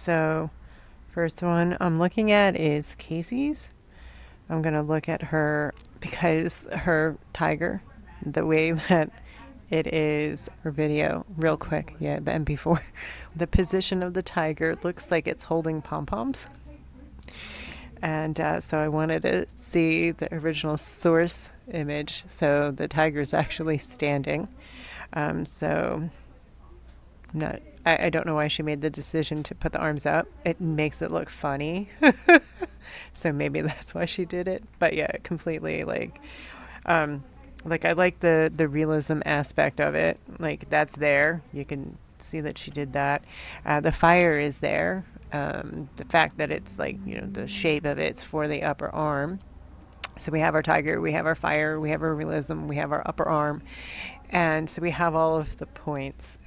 So first one I'm looking at is Casey's. I'm going to look at her because her tiger, the way that it is, her video, real quick. Yeah, the MP4. The position of the tiger looks like it's holding pom poms. And so I wanted to see the original source image. So the tiger's actually standing. So not. I don't know why she made the decision to put the arms up. It makes it look funny. So maybe that's why she did it. But yeah, completely like I like the realism aspect of it. Like that's there. You can see that she did that. The fire is there. The fact that it's like, the shape of it's for the upper arm. So we have our tiger, we have our fire, we have our realism, we have our upper arm. And so we have all of the points.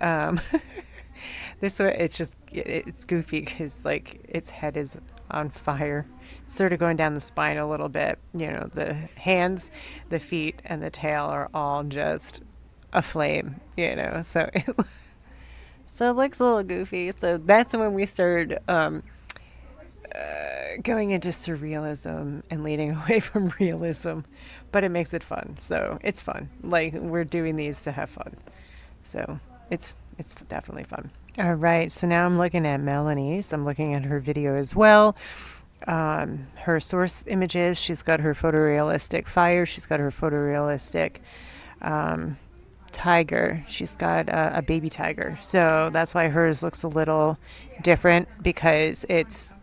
This way, it's goofy because like its head is on fire, sort of going down the spine a little bit. The hands, the feet, and the tail are all just aflame. So so it looks a little goofy. So that's when we started going into surrealism and leading away from realism, but it makes it fun. So it's fun. Like we're doing these to have fun. So it's definitely fun. All right, so now I'm looking at Melanie's. I'm looking at her video as well. Her source images, she's got her photorealistic fire. She's got her photorealistic tiger. She's got a baby tiger. So that's why hers looks a little different because it's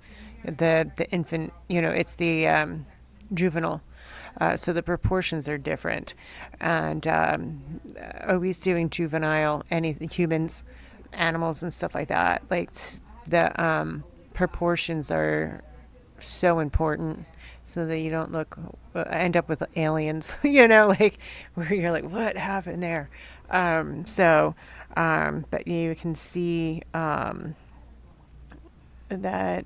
the infant, it's the juvenile. So the proportions are different. And always doing juvenile, humans, animals and stuff like that. Like the proportions are so important so that you don't end up with aliens, like where you're like, what happened there? But you can see that,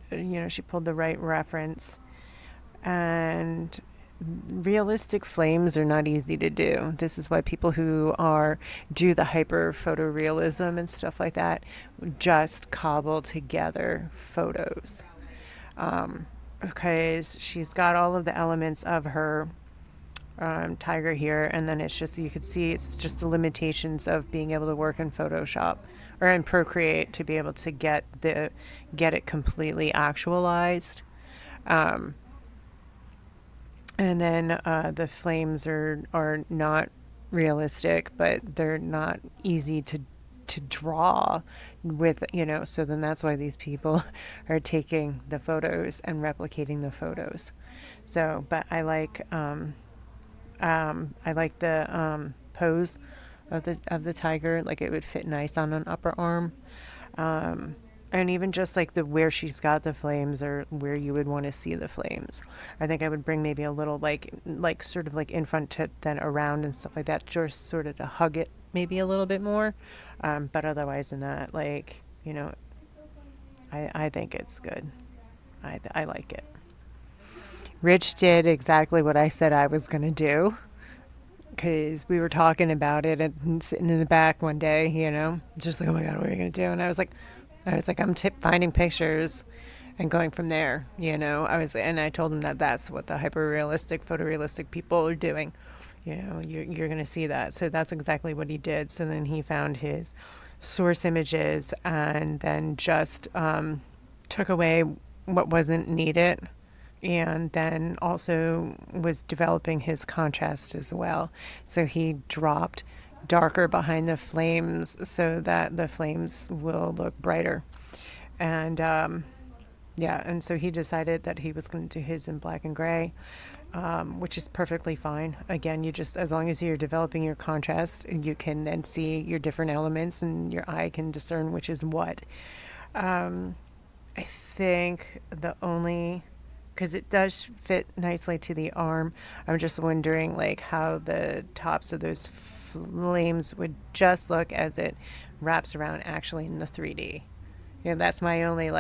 she pulled the right reference. And realistic flames are not easy to do. This is why people who do the hyper photorealism and stuff like that just cobble together photos. Because she's got all of the elements of her tiger here, and then it's just, you can see it's just the limitations of being able to work in Photoshop or in Procreate to be able to get it completely actualized. And then the flames are not realistic, but they're not easy to draw with, so then that's why these people are taking the photos and replicating the photos. So, but I like the pose of the tiger. Like it would fit nice on an upper arm. And even just like where she's got the flames or where you would want to see the flames. I think I would bring maybe a little like sort of like in front to then around and stuff like that, just sort of to hug it maybe a little bit more. But otherwise than that, like, I think it's good. I like it. Rich did exactly what I said I was going to do. Because we were talking about it and sitting in the back one day, just like, oh my God, what are you going to do? And I was like, I'm finding pictures and going from there, and I told him that that's what the hyper-realistic, photorealistic people are doing. You're going to see that. So that's exactly what he did. So then he found his source images and then just took away what wasn't needed. And then also was developing his contrast as well. So he dropped darker behind the flames so that the flames will look brighter. And and so he decided that he was going to do his in black and gray, which is perfectly fine. Again, as long as you're developing your contrast, you can then see your different elements and your eye can discern which is what. I think because it does fit nicely to the arm, I'm just wondering like how the tops of those flames would just look as it wraps around actually in the 3D. That's my only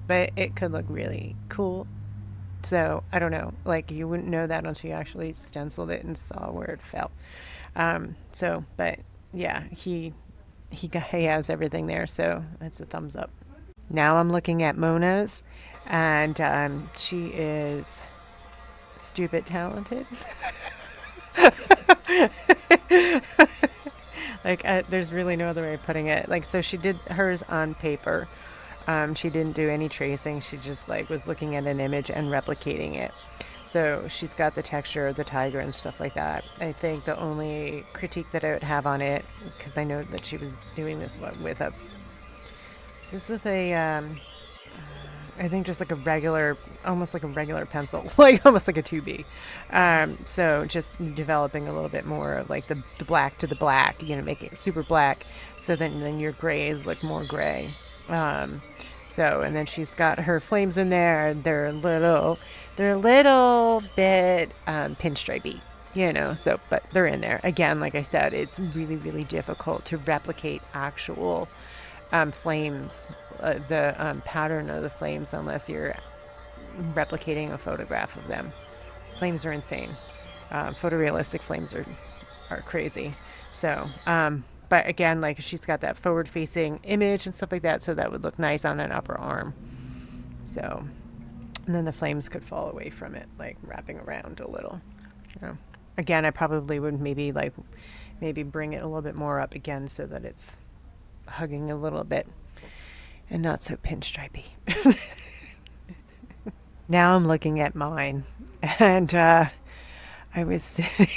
but it could look really cool. So I don't know, like you wouldn't know that until you actually stenciled it and saw where it fell. But yeah, he has everything there, so that's a thumbs up. Now I'm looking at Mona's, and she is stupid talented. Like, there's really no other way of putting it. Like, so she did hers on paper. She didn't do any tracing. She just like was looking at an image and replicating it. So she's got the texture of the tiger and stuff like that. I think the only critique that I would have on it, because I know that she was doing this with a, is this with a, I think just like a regular, almost like a regular pencil, like almost like a 2B. So just developing a little bit more of like the black to the black, you know, making it super black. So then your grays look more gray. So, and then she's got her flames in there. They're a little bit pinstripey, you know. So, but they're in there. Again, like I said, it's really, really difficult to replicate actual flames, the pattern of the flames, unless you're replicating a photograph of them. Flames are insane. Photorealistic flames are crazy. So, but again, like she's got that forward-facing image and stuff like that, so that would look nice on an upper arm. So, and then the flames could fall away from it, like wrapping around a little. You know. Again, I probably would maybe bring it a little bit more up again so that it's hugging a little bit and not so pinstripey. Now I'm looking at mine, and I was sitting.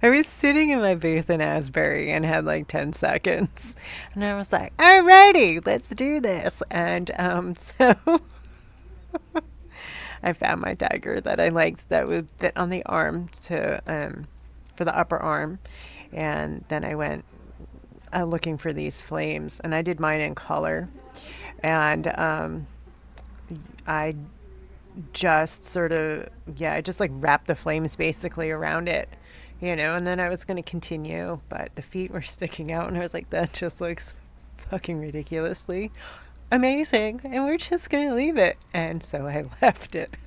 I was sitting in my booth in Asbury and had like 10 seconds. And I was like, alrighty, let's do this. And so I found my dagger that I liked that would fit on the arm for the upper arm. And then I went looking for these flames. And I did mine in color. And I just I just like wrapped the flames basically around it. You know, and then I was going to continue, but the feet were sticking out, and I was like, that just looks fucking ridiculously amazing, and we're just going to leave it. And so I left it.